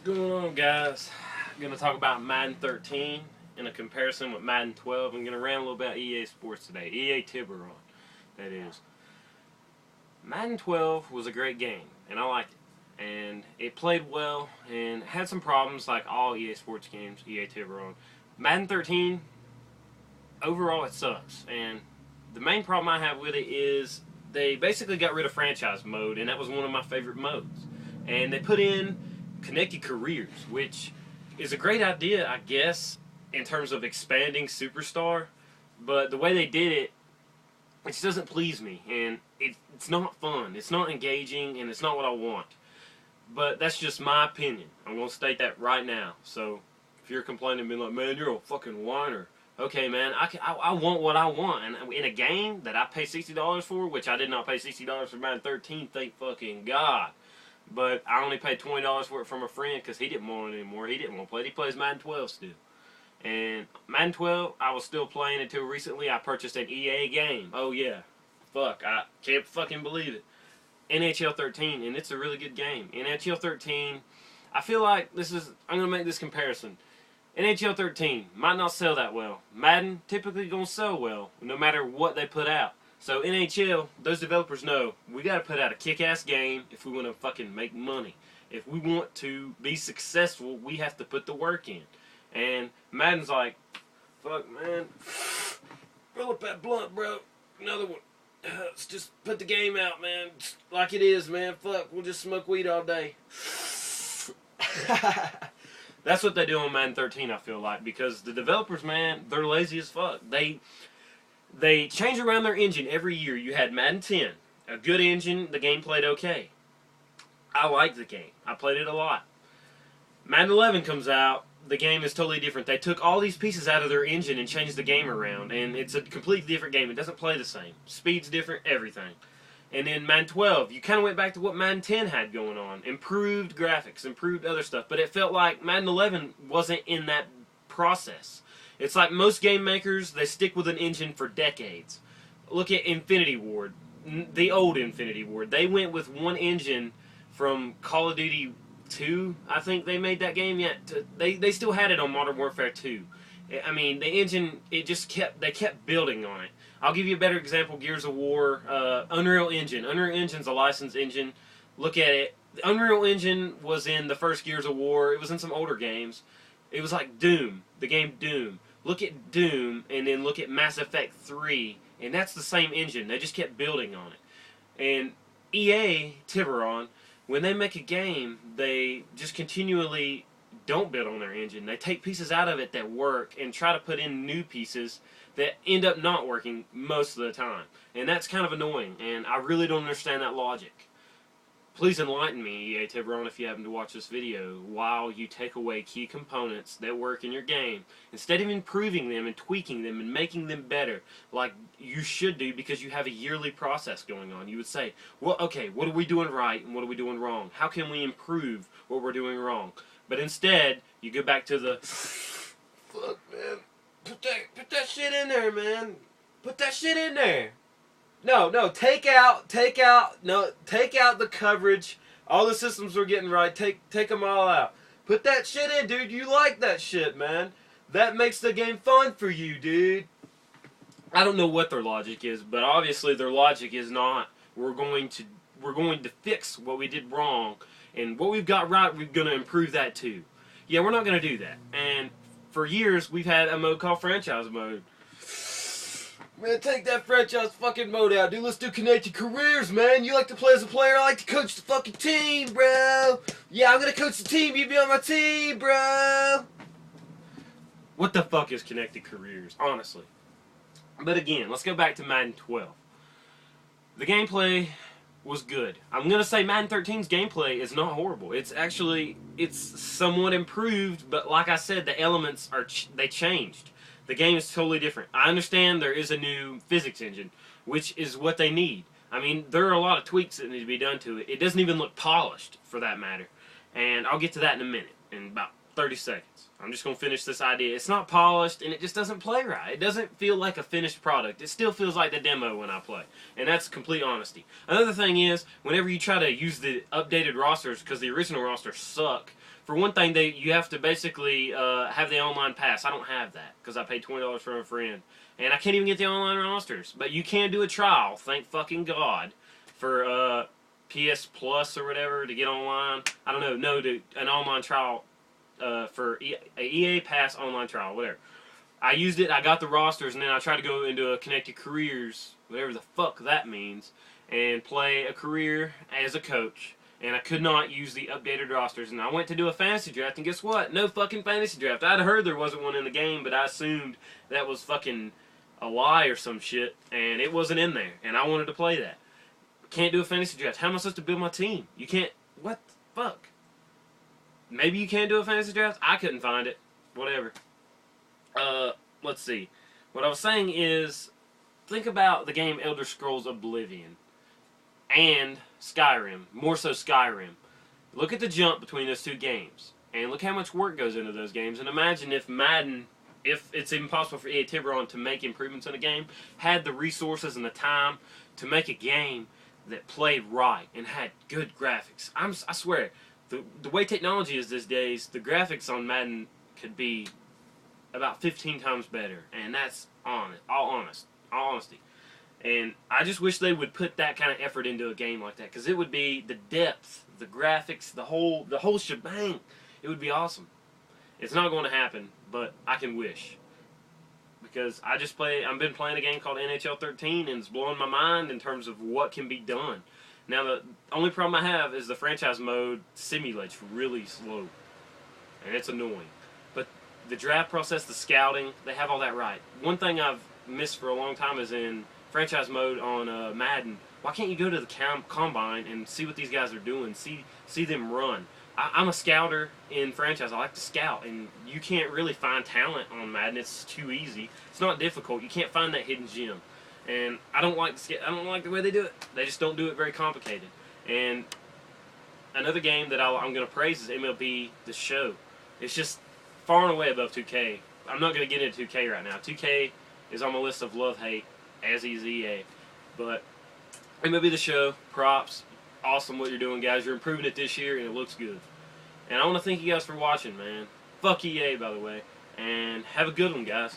going on, guys? I'm going to talk about Madden 13 in a comparison with Madden 12. I'm going to rant a little about EA Sports today. EA Tiburon, that is. Madden 12 was a great game, and I liked it. And it played well and had some problems like all EA Sports games, EA Tiburon. Madden 13, overall, it sucks. And the main problem I have with it is they basically got rid of franchise mode, and that was one of my favorite modes. And they put in connected careers, which is a great idea, I guess, in terms of expanding Superstar. But the way they did it, it just doesn't please me. And it's not fun. It's not engaging, and it's not what I want. But that's just my opinion. I'm going to state that right now. So if you're complaining, being like, man, you're a fucking whiner. Okay, man, I want what I want. And in a game that I pay $60 for, which I did not pay $60 for Madden 13, thank fucking God. But I only paid $20 for it from a friend because he didn't want it anymore. He didn't want to play it. He plays Madden 12 still. And Madden 12, I was still playing until recently. I purchased an EA game. Oh, yeah. Fuck, I can't fucking believe it. NHL 13, and it's a really good game. NHL 13, I feel like I'm going to make this comparison. NHL 13 might not sell that well. Madden typically going to sell well, no matter what they put out. So NHL, those developers know, we got to put out a kick-ass game if we want to fucking make money. If we want to be successful, we have to put the work in. And Madden's like, fuck, man, roll up that blunt, bro. Another one. Let's just put the game out, man. Just like it is, man. Fuck, we'll just smoke weed all day. That's what they do on Madden 13, I feel like, because the developers, man, they're lazy as fuck. They change around their engine every year. You had Madden 10, a good engine, the game played okay. I liked the game. I played it a lot. Madden 11 comes out, the game is totally different. They took all these pieces out of their engine and changed the game around, and it's a completely different game. It doesn't play the same. Speed's different, everything. And then Madden 12, you kind of went back to what Madden 10 had going on. Improved graphics, improved other stuff, but it felt like Madden 11 wasn't in that process. It's like most game makers, they stick with an engine for decades. Look at Infinity Ward, the old Infinity Ward. They went with one engine from Call of Duty 2, I think they made that game yet. They still had it on Modern Warfare 2. I mean, the engine, they kept building on it. I'll give you a better example, Gears of War, Unreal Engine. Unreal Engine's a licensed engine. Look at it. The Unreal Engine was in the first Gears of War. It was in some older games. It was like Doom, the game Doom. Look at Doom, and then look at Mass Effect 3, and that's the same engine. They just kept building on it. And EA, Tiburon, when they make a game, they just continually don't build on their engine. They take pieces out of it that work and try to put in new pieces that end up not working most of the time. And that's kind of annoying, and I really don't understand that logic. Please enlighten me, EA Tiburon, if you happen to watch this video, while you take away key components that work in your game, instead of improving them and tweaking them and making them better, like you should do because you have a yearly process going on. You would say, well, okay, what are we doing right and what are we doing wrong? How can we improve what we're doing wrong? But instead, you go back to the, fuck, man, put that shit in there, man. Put that shit in there. No, take out the coverage. All the systems we're getting right, take them all out. Put that shit in, dude. You like that shit, man. That makes the game fun for you, dude. I don't know what their logic is, but obviously their logic is not, we're going to fix what we did wrong, and what we've got right, we're going to improve that too. Yeah, we're not going to do that. And for years, we've had a mode called franchise mode. Man, take that franchise fucking mode out, dude. Let's do connected careers, man. You like to play as a player, I like to coach the fucking team, bro. Yeah, I'm gonna coach the team, you be on my team, bro. What the fuck is connected careers, honestly? But again, let's go back to Madden 12. The gameplay was good. I'm gonna say Madden 13's gameplay is not horrible. It's somewhat improved, but like I said, the elements they changed. The game is totally different. I understand there is a new physics engine, which is what they need. I mean, there are a lot of tweaks that need to be done to it. It doesn't even look polished, for that matter. And I'll get to that in a minute, in about 30 seconds. I'm just going to finish this idea. It's not polished, and it just doesn't play right. It doesn't feel like a finished product. It still feels like the demo when I play. And that's complete honesty. Another thing is, whenever you try to use the updated rosters, because the original rosters suck, For one thing, you have to basically have the online pass. I don't have that because I paid $20 for a friend, and I can't even get the online rosters. But you can do a trial. Thank fucking God for PS Plus or whatever to get online. I don't know. No, an online trial for EA Pass online trial, whatever. I used it. I got the rosters, and then I tried to go into a connected careers, whatever the fuck that means, and play a career as a coach. And I could not use the updated rosters. And I went to do a fantasy draft, and guess what? No fucking fantasy draft. I'd heard there wasn't one in the game, but I assumed that was fucking a lie or some shit, and it wasn't in there. And I wanted to play that. Can't do a fantasy draft. How am I supposed to build my team? You can't. What the fuck? Maybe you can do a fantasy draft? I couldn't find it. Whatever. Let's see. What I was saying is, think about the game Elder Scrolls Oblivion and Skyrim, more so Skyrim. Look at the jump between those two games, and look how much work goes into those games, and imagine if Madden, if it's even possible for EA Tiburon to make improvements in a game, had the resources and the time to make a game that played right and had good graphics. I swear, the way technology is these days, the graphics on Madden could be about 15 times better, and that's all honesty. And I just wish they would put that kind of effort into a game like that, because it would be the depth, the graphics, the whole shebang. It would be awesome. It's not going to happen, but I can wish, because I've been playing a game called NHL 13, and it's blowing my mind in terms of what can be done. Now the only problem I have is the franchise mode simulates really slow, and it's annoying. But the draft process, the scouting, they have all that right. One thing I've missed for a long time is in franchise mode on Madden. Why can't you go to the combine and see what these guys are doing? See them run. I'm a scouter in franchise. I like to scout, and you can't really find talent on Madden. It's too easy. It's not difficult. You can't find that hidden gem, and I don't like the way they do it. They just don't do it very complicated. And another game that I'm going to praise is MLB The Show. It's just far and away above 2K. I'm not going to get into 2K right now. 2K is on my list of love-hate, as is EA. But MLB The Show, props. Awesome what you're doing, guys. You're improving it this year, and it looks good. And I want to thank you guys for watching, man. Fuck EA, by the way. And have a good one, guys.